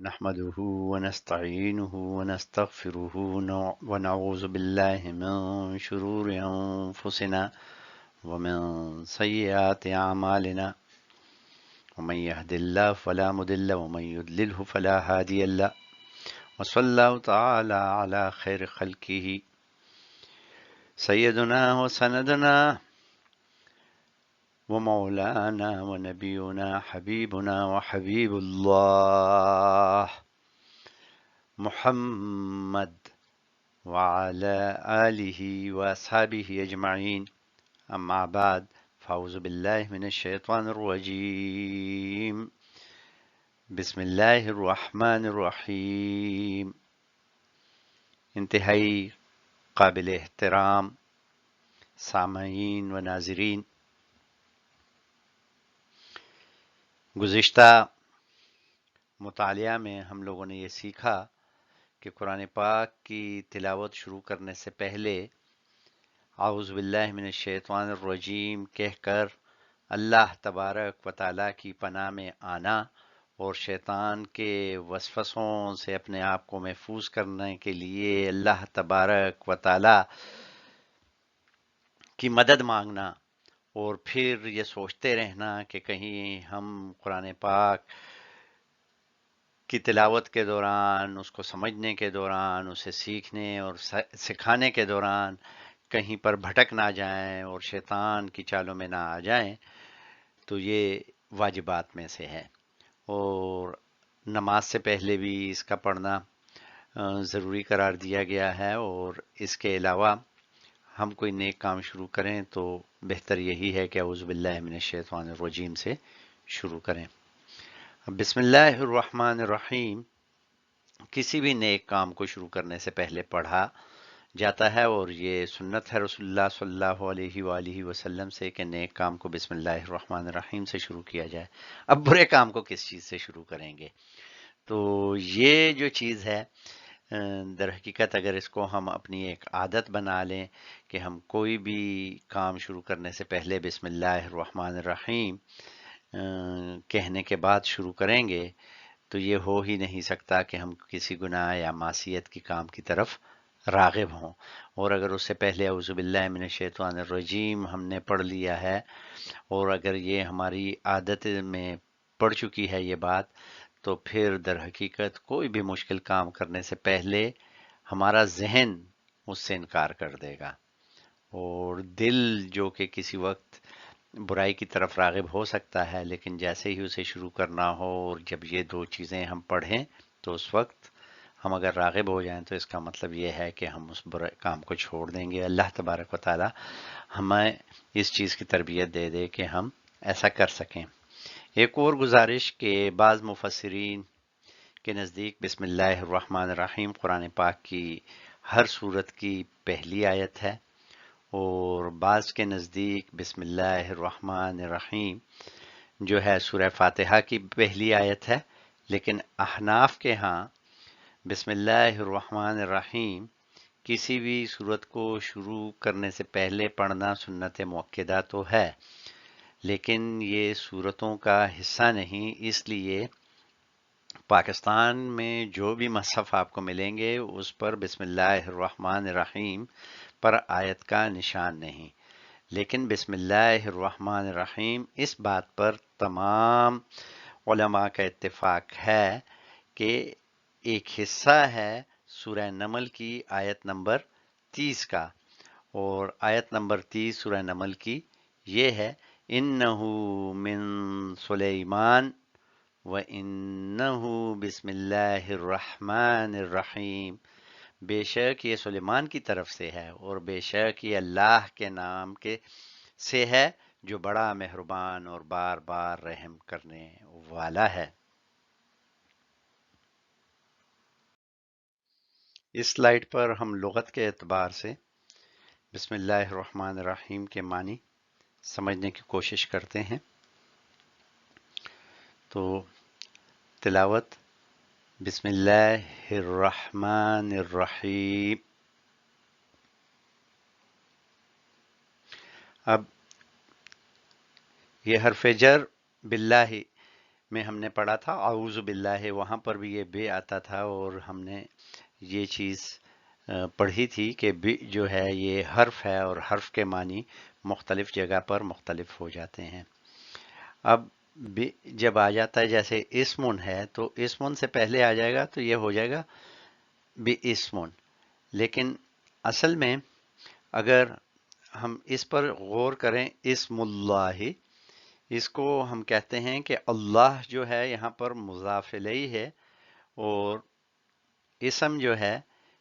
نحمده ونستعينه ونستغفره ونعوذ بالله من شرور أنفسنا ومن سيئات أعمالنا ومن يهد الله فلا مضل ومن يضلله فلا هادي له وصلى الله تعالى على خير خلقه سيدنا وسندنا ومولانا ونبينا حبيبنا وحبيب الله محمد وعلى آله وأصحابه أجمعين أما بعد فأعوذ بالله من الشيطان الرجيم بسم الله الرحمن الرحيم. انتہائی قابل احترام سامعین و ناظرین، گزشتہ مطالعہ میں ہم لوگوں نے یہ سیکھا کہ قرآن پاک کی تلاوت شروع کرنے سے پہلے اعوذ باللہ من الشیطان الرجیم کہہ کر اللہ تبارک و تعالیٰ کی پناہ میں آنا اور شیطان کے وسوسوں سے اپنے آپ کو محفوظ کرنے کے لیے اللہ تبارک و تعالیٰ کی مدد مانگنا، اور پھر یہ سوچتے رہنا کہ کہیں ہم قرآن پاک کی تلاوت کے دوران، اس کو سمجھنے کے دوران، اسے سیکھنے اور سکھانے کے دوران کہیں پر بھٹک نہ جائیں اور شیطان کی چالوں میں نہ آ جائیں، تو یہ واجبات میں سے ہے. اور نماز سے پہلے بھی اس کا پڑھنا ضروری قرار دیا گیا ہے، اور اس کے علاوہ ہم کوئی نیک کام شروع کریں تو بہتر یہی ہے کہ اعوذ باللہ من الشیطان الرجیم سے شروع کریں. بسم اللہ الرحمن الرحیم کسی بھی نیک کام کو شروع کرنے سے پہلے پڑھا جاتا ہے، اور یہ سنت ہے رسول اللہ صلی اللہ علیہ وآلہ وسلم سے کہ نیک کام کو بسم اللہ الرحمن الرحیم سے شروع کیا جائے. اب برے کام کو کس چیز سے شروع کریں گے؟ تو یہ جو چیز ہے، در حقیقت اگر اس کو ہم اپنی ایک عادت بنا لیں کہ ہم کوئی بھی کام شروع کرنے سے پہلے بسم اللہ الرحمن الرحیم کہنے کے بعد شروع کریں گے، تو یہ ہو ہی نہیں سکتا کہ ہم کسی گناہ یا معصیت کی کام کی طرف راغب ہوں. اور اگر اس سے پہلے اعوذ باللہ من الشیطان الرجیم ہم نے پڑھ لیا ہے، اور اگر یہ ہماری عادت میں پڑ چکی ہے یہ بات، تو پھر در حقیقت کوئی بھی مشکل کام کرنے سے پہلے ہمارا ذہن اس سے انکار کر دے گا، اور دل جو کہ کسی وقت برائی کی طرف راغب ہو سکتا ہے، لیکن جیسے ہی اسے شروع کرنا ہو اور جب یہ دو چیزیں ہم پڑھیں تو اس وقت ہم اگر راغب ہو جائیں تو اس کا مطلب یہ ہے کہ ہم اس برے کام کو چھوڑ دیں گے. اللہ تبارک و تعالی ہمیں اس چیز کی تربیت دے دے کہ ہم ایسا کر سکیں. ایک اور گزارش کہ بعض مفسرین کے نزدیک بسم اللہ الرحمن الرحیم قرآن پاک کی ہر سورت کی پہلی آیت ہے، اور بعض کے نزدیک بسم اللہ الرحمن الرحیم جو ہے سورہ فاتحہ کی پہلی آیت ہے. لیکن احناف کے ہاں بسم اللہ الرحمن الرحیم کسی بھی سورت کو شروع کرنے سے پہلے پڑھنا سنت مؤکدہ تو ہے، لیکن یہ سورتوں کا حصہ نہیں. اس لیے پاکستان میں جو بھی مصحف آپ کو ملیں گے اس پر بسم اللہ الرحمن الرحیم پر آیت کا نشان نہیں. لیکن بسم اللہ الرحمن الرحیم اس بات پر تمام علماء کا اتفاق ہے کہ ایک حصہ ہے سورہ نمل کی آیت نمبر 30 کا، اور آیت نمبر 30 سورہ نمل کی یہ ہے انہو من سلیمان وَإِنَّهُ بسم اللہ الرحمن الرحیم، بے شک یہ سلیمان کی طرف سے ہے اور بے شک یہ اللہ کے نام کے سے ہے جو بڑا مہربان اور بار بار رحم کرنے والا ہے. اس سلائیڈ پر ہم لغت کے اعتبار سے بسم اللہ الرحمن الرحیم کے معنی سمجھنے کی کوشش کرتے ہیں. تو تلاوت بسم اللہ الرحمن الرحیم. اب یہ حرف جر باللہ میں ہم نے پڑھا تھا اعوذ باللہ، وہاں پر بھی یہ بے آتا تھا، اور ہم نے یہ چیز پڑھی تھی کہ بے جو ہے یہ حرف ہے، اور حرف کے معنی مختلف جگہ پر مختلف ہو جاتے ہیں۔ اب بے جب آ جاتا ہے جیسے اسمن ہے، تو اسمن سے پہلے آ جائے گا تو یہ ہو جائے گا بے اسمن، لیکن اصل میں اگر ہم اس پر غور کریں، اسم اللہ، اس کو ہم کہتے ہیں کہ اللہ جو ہے یہاں پر مضاف الیہ ہے، اور اسم جو ہے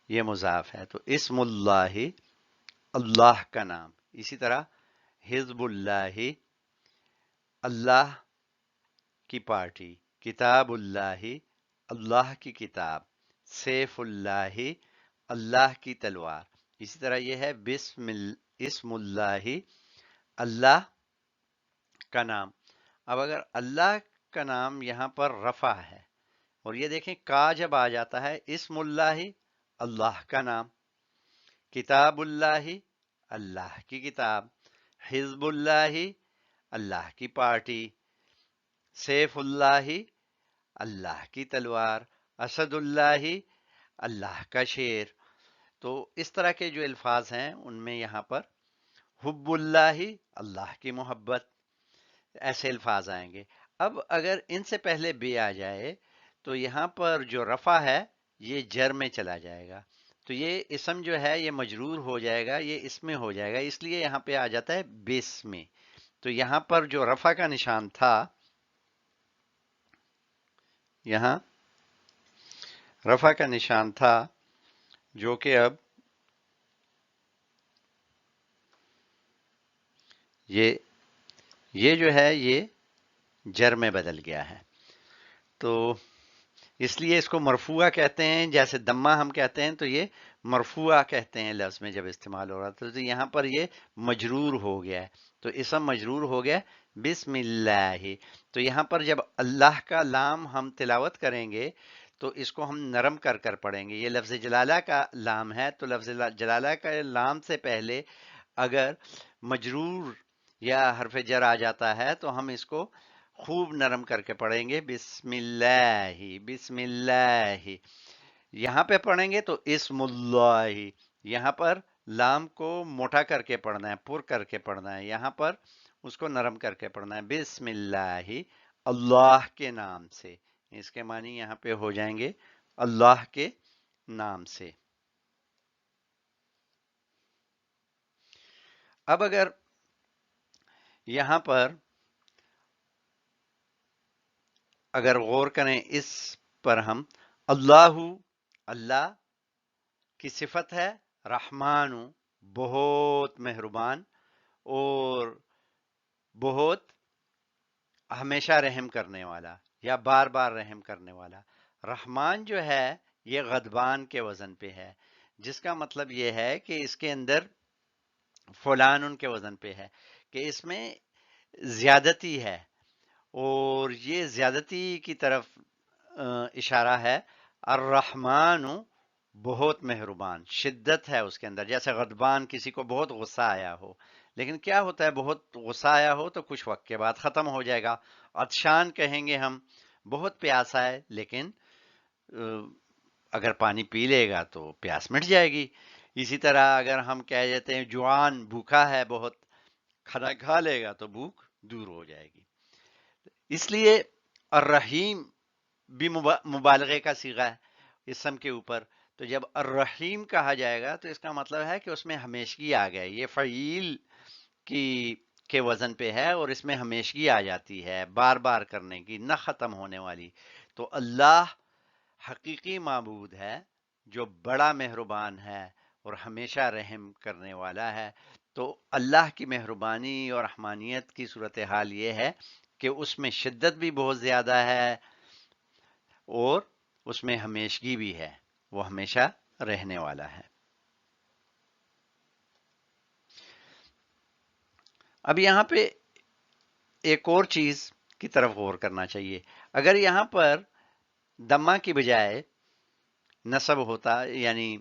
یہ مضاف ہے، تو اسم اللہ، اللہ کا نام۔ اسی طرح حزب اللہ، اللہ کی پارٹی، کتاب اللہ، اللہ کی کتاب، سیف اللہ، اللہ کی تلوار۔ اسی طرح یہ ہے اسم اللہ، اللہ کا نام۔ اب اگر اللہ کا نام یہاں پر رفع ہے، اور یہ دیکھیں کا جب آ جاتا ہے، اسم اللہ، اللہ کا نام، کتاب اللہ، اللہ کی کتاب، حزب اللہ، اللہ کی پارٹی، سیف اللہ، اللہ کی تلوار، اسد اللہ، اللہ کا شیر۔ تو اس طرح کے جو الفاظ ہیں ان میں یہاں پر حب اللہ، اللہ کی محبت، ایسے الفاظ آئیں گے۔ اب اگر ان سے پہلے بے آ جائے تو یہاں پر جو رفع ہے یہ جر میں چلا جائے گا، تو یہ اسم جو ہے یہ مجرور ہو جائے گا، یہ اس میں ہو جائے گا، اس لیے یہاں پہ آ جاتا ہے بس میں۔ تو یہاں پر جو رفع کا نشان تھا، یہاں رفع کا نشان تھا جو کہ اب یہ جو ہے یہ جر میں بدل گیا ہے، تو اس لیے اس کو مرفوعہ کہتے ہیں۔ جیسے دمہ ہم کہتے ہیں تو یہ مرفوعہ کہتے ہیں لفظ میں جب استعمال ہو رہا تھا، تو یہاں پر یہ مجرور ہو گیا ہے، تو اسم مجرور ہو گیا بسم اللہ۔ تو یہاں پر جب اللہ کا لام ہم تلاوت کریں گے تو اس کو ہم نرم کر کر پڑھیں گے۔ یہ لفظ جلالہ کا لام ہے، تو لفظ جلالہ کا لام سے پہلے اگر مجرور یا حرف جر آ جاتا ہے تو ہم اس کو خوب نرم کر کے پڑھیں گے، بسم اللہ، بسم اللہ۔ یہاں پہ پڑھیں گے تو اسم اللہ، یہاں پر لام کو موٹا کر کے پڑھنا ہے، پر کر کے پڑھنا ہے، یہاں پر اس کو نرم کر کے پڑھنا ہے، بسم اللہ، اللہ کے نام سے۔ اس کے معنی یہاں پہ ہو جائیں گے اللہ کے نام سے۔ اب اگر یہاں پر اگر غور کریں اس پر، ہم اللہ، اللہ کی صفت ہے، رحمان، بہت مہربان اور بہت ہمیشہ رحم کرنے والا یا بار بار رحم کرنے والا۔ رحمان جو ہے یہ غضبان کے وزن پہ ہے، جس کا مطلب یہ ہے کہ اس کے اندر فلان ان کے وزن پہ ہے کہ اس میں زیادتی ہے، اور یہ زیادتی کی طرف اشارہ ہے۔ الرحمن، بہت مہربان، شدت ہے اس کے اندر، جیسے غضبان کسی کو بہت غصہ آیا ہو، لیکن کیا ہوتا ہے بہت غصہ آیا ہو تو کچھ وقت کے بعد ختم ہو جائے گا۔ عطشان کہیں گے ہم، بہت پیاسا ہے، لیکن اگر پانی پی لے گا تو پیاس مٹ جائے گی۔ اسی طرح اگر ہم کہہ دیتے ہیں جوان بھوکا ہے بہت، کھانا کھا لے گا تو بھوک دور ہو جائے گی۔ اس لیے الرحیم بھی مبالغے کا صیغہ ہے اسم کے اوپر، تو جب الرحیم کہا جائے گا تو اس کا مطلب ہے کہ اس میں ہمیشگی آ گئے، یہ فعیل کے وزن پہ ہے اور اس میں ہمیشگی آ جاتی ہے، بار بار کرنے کی، نہ ختم ہونے والی۔ تو اللہ حقیقی معبود ہے جو بڑا مہربان ہے اور ہمیشہ رحم کرنے والا ہے۔ تو اللہ کی مہربانی اور رحمانیت کی صورتحال یہ ہے کہ اس میں شدت بھی بہت زیادہ ہے اور اس میں ہمیشگی بھی ہے، وہ ہمیشہ رہنے والا ہے۔ اب یہاں پہ ایک اور چیز کی طرف غور کرنا چاہیے۔ اگر یہاں پر دمہ کی بجائے نصب ہوتا، یعنی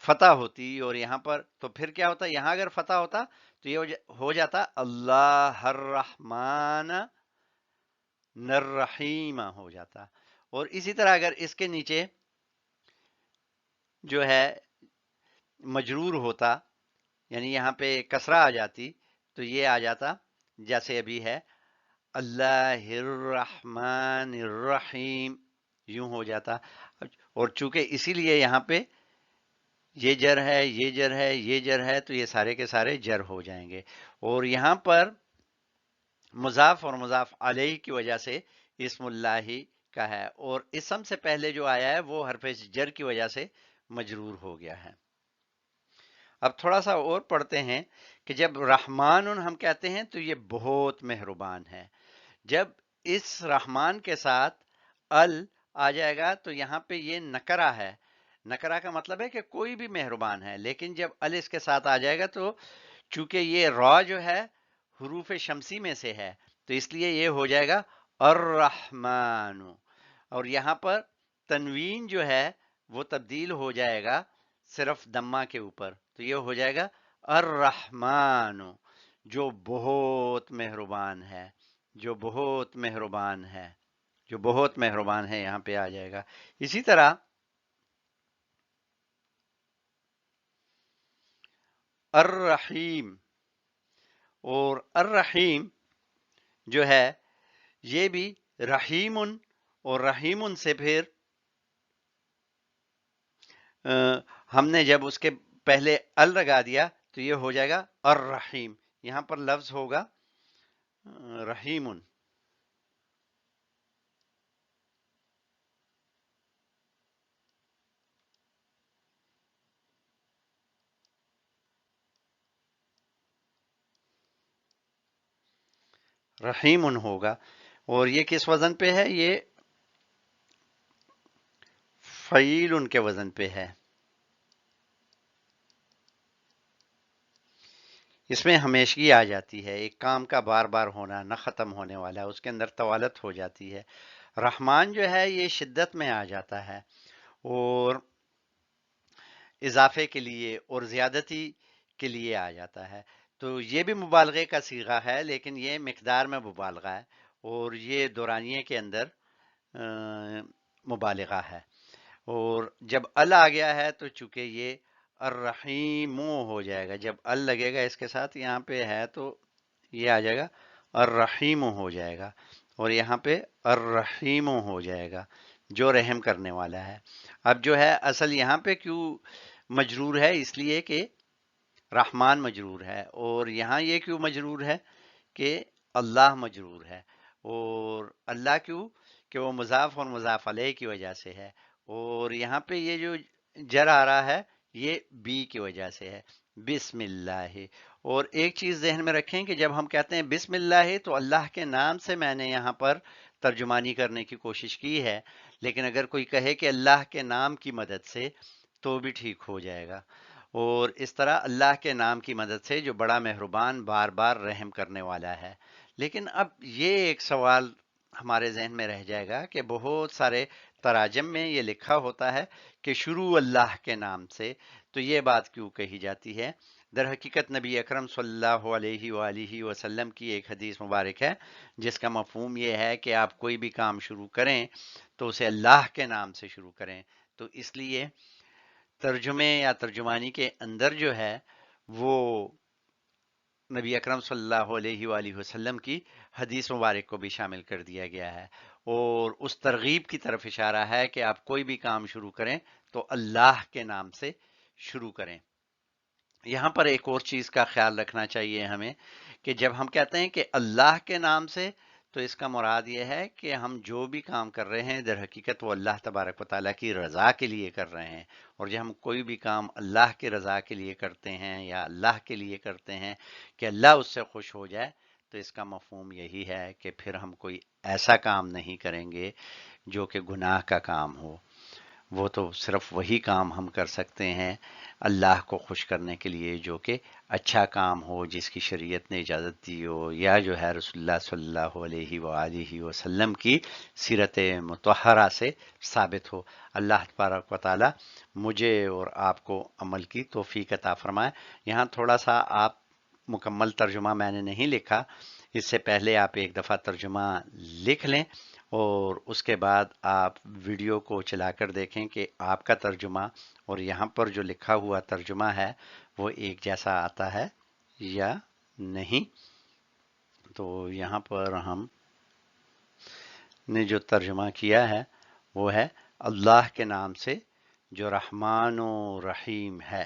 فتح ہوتی، اور یہاں پر تو پھر کیا ہوتا، یہاں اگر فتح ہوتا تو یہ ہو جاتا اللہ الرحمن نرحیم ہو جاتا. اور اسی طرح اگر اس کے نیچے جو ہے مجرور ہوتا، یعنی یہاں پہ کسرہ آ جاتی، تو یہ آ جاتا جیسے ابھی ہے اللہ الرحمن الرحیم، یوں ہو جاتا. اور چونکہ اسی لیے یہاں پہ یہ جر ہے، یہ جر ہے، یہ جر ہے، تو یہ سارے کے سارے جر ہو جائیں گے. اور یہاں پر مضاف اور مضاف علیہ کی وجہ سے اسم اللہ کا ہے، اور اسم سے پہلے جو آیا ہے وہ حرف جر کی وجہ سے مجرور ہو گیا ہے. اب تھوڑا سا اور پڑھتے ہیں کہ جب رحمان ہم کہتے ہیں تو یہ بہت مہربان ہے. جب اس رحمان کے ساتھ ال آ جائے گا تو یہاں پہ یہ نکرہ ہے. نکرہ کا مطلب ہے کہ کوئی بھی مہربان ہے، لیکن جب ال اس کے ساتھ آ جائے گا تو چونکہ یہ را جو ہے حروف شمسی میں سے ہے، تو اس لیے یہ ہو جائے گا الرحمن. اور یہاں پر تنوین جو ہے وہ تبدیل ہو جائے گا صرف دمہ کے اوپر، تو یہ ہو جائے گا الرحمن، جو بہت مہربان ہے، جو بہت مہربان ہے، جو بہت مہربان ہے، یہاں پہ آ جائے گا. اسی طرح الرحیم، اور الرحیم جو ہے یہ بھی رحیم، اور رحیم سے پھر ہم نے جب اس کے پہلے ال لگا دیا تو یہ ہو جائے گا الرحیم. یہاں پر لفظ ہوگا رحیم. رحیم ہوگا، اور یہ کس وزن پہ ہے؟ یہ فعیل کے وزن پہ ہے. اس میں ہمیشگی آ جاتی ہے، ایک کام کا بار بار ہونا، نہ ختم ہونے والا، اس کے اندر طوالت ہو جاتی ہے. رحمان جو ہے یہ شدت میں آ جاتا ہے، اور اضافے کے لیے اور زیادتی کے لیے آ جاتا ہے. تو یہ بھی مبالغے کا صیغہ ہے، لیکن یہ مقدار میں مبالغہ ہے، اور یہ دورانیے کے اندر مبالغہ ہے. اور جب ال آ گیا ہے تو چونکہ یہ الرحیم ہو جائے گا، جب ال لگے گا اس کے ساتھ یہاں پہ ہے تو یہ آ جائے گا الرحیم ہو جائے گا، اور یہاں پہ الرحیم ہو جائے گا جو رحم کرنے والا ہے. اب جو ہے اصل یہاں پہ کیوں مجرور ہے؟ اس لیے کہ رحمان مجرور ہے، اور یہاں یہ کیوں مجرور ہے کہ اللہ مجرور ہے. اور اللہ کیوں؟ کہ وہ مضاف اور مضاف علیہ کی وجہ سے ہے. اور یہاں پہ یہ جو جر آ رہا ہے یہ بی کی وجہ سے ہے، بسم اللہ. اور ایک چیز ذہن میں رکھیں کہ جب ہم کہتے ہیں بسم اللہ تو اللہ کے نام سے میں نے یہاں پر ترجمانی کرنے کی کوشش کی ہے، لیکن اگر کوئی کہے کہ اللہ کے نام کی مدد سے تو بھی ٹھیک ہو جائے گا. اور اس طرح اللہ کے نام کی مدد سے جو بڑا مہربان بار بار رحم کرنے والا ہے. لیکن اب یہ ایک سوال ہمارے ذہن میں رہ جائے گا کہ بہت سارے تراجم میں یہ لکھا ہوتا ہے کہ شروع اللہ کے نام سے، تو یہ بات کیوں کہی جاتی ہے؟ در حقیقت نبی اکرم صلی اللہ علیہ وآلہ وسلم کی ایک حدیث مبارک ہے جس کا مفہوم یہ ہے کہ آپ کوئی بھی کام شروع کریں تو اسے اللہ کے نام سے شروع کریں. تو اس لیے ترجمے یا ترجمانی کے اندر جو ہے وہ نبی اکرم صلی اللہ علیہ وآلہ وسلم کی حدیث مبارک کو بھی شامل کر دیا گیا ہے، اور اس ترغیب کی طرف اشارہ ہے کہ آپ کوئی بھی کام شروع کریں تو اللہ کے نام سے شروع کریں. یہاں پر ایک اور چیز کا خیال رکھنا چاہیے ہمیں کہ جب ہم کہتے ہیں کہ اللہ کے نام سے، تو اس کا مراد یہ ہے کہ ہم جو بھی کام کر رہے ہیں در حقیقت وہ اللہ تبارک و تعالیٰ کی رضا کے لیے کر رہے ہیں. اور جب ہم کوئی بھی کام اللہ کی رضا کے لیے کرتے ہیں یا اللہ کے لیے کرتے ہیں کہ اللہ اس سے خوش ہو جائے، تو اس کا مفہوم یہی ہے کہ پھر ہم کوئی ایسا کام نہیں کریں گے جو کہ گناہ کا کام ہو. وہ تو صرف وہی کام ہم کر سکتے ہیں اللہ کو خوش کرنے کے لیے جو کہ اچھا کام ہو، جس کی شریعت نے اجازت دی ہو، یا جو ہے رسول اللہ صلی اللہ علیہ وآلہ وسلم کی سیرت مطہرہ سے ثابت ہو. اللہ تبارک و تعالی مجھے اور آپ کو عمل کی توفیق عطا فرمائے. یہاں تھوڑا سا آپ مکمل ترجمہ میں نے نہیں لکھا، اس سے پہلے آپ ایک دفعہ ترجمہ لکھ لیں اور اس کے بعد آپ ویڈیو کو چلا کر دیکھیں کہ آپ کا ترجمہ اور یہاں پر جو لکھا ہوا ترجمہ ہے وہ ایک جیسا آتا ہے یا نہیں۔ تو یہاں پر ہم نے جو ترجمہ کیا ہے وہ ہے اللہ کے نام سے جو رحمان و رحیم ہے۔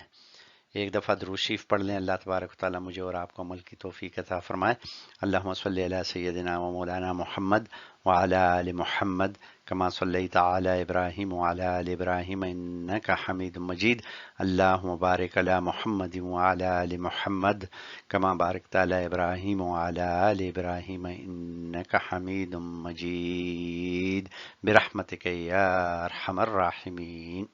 ایک دفعہ درود شریف پڑھ لیں، اللہ تبارک و تعالیٰ مجھے اور آپ کو عمل کی توفیق عطا فرمائے۔ اللہم صلی علی سیدنا و مولانا محمد وعلی آل محمد کما صلیت علی ابراہیم وعلی آل ابراہیم انک حمید مجید۔ اللہم بارک علی محمد وعلی آل محمد کما بارکت علی ابراہیم وعلی آل ابراہیم انک حمید مجید برحمتک یا ارحم الراحمین۔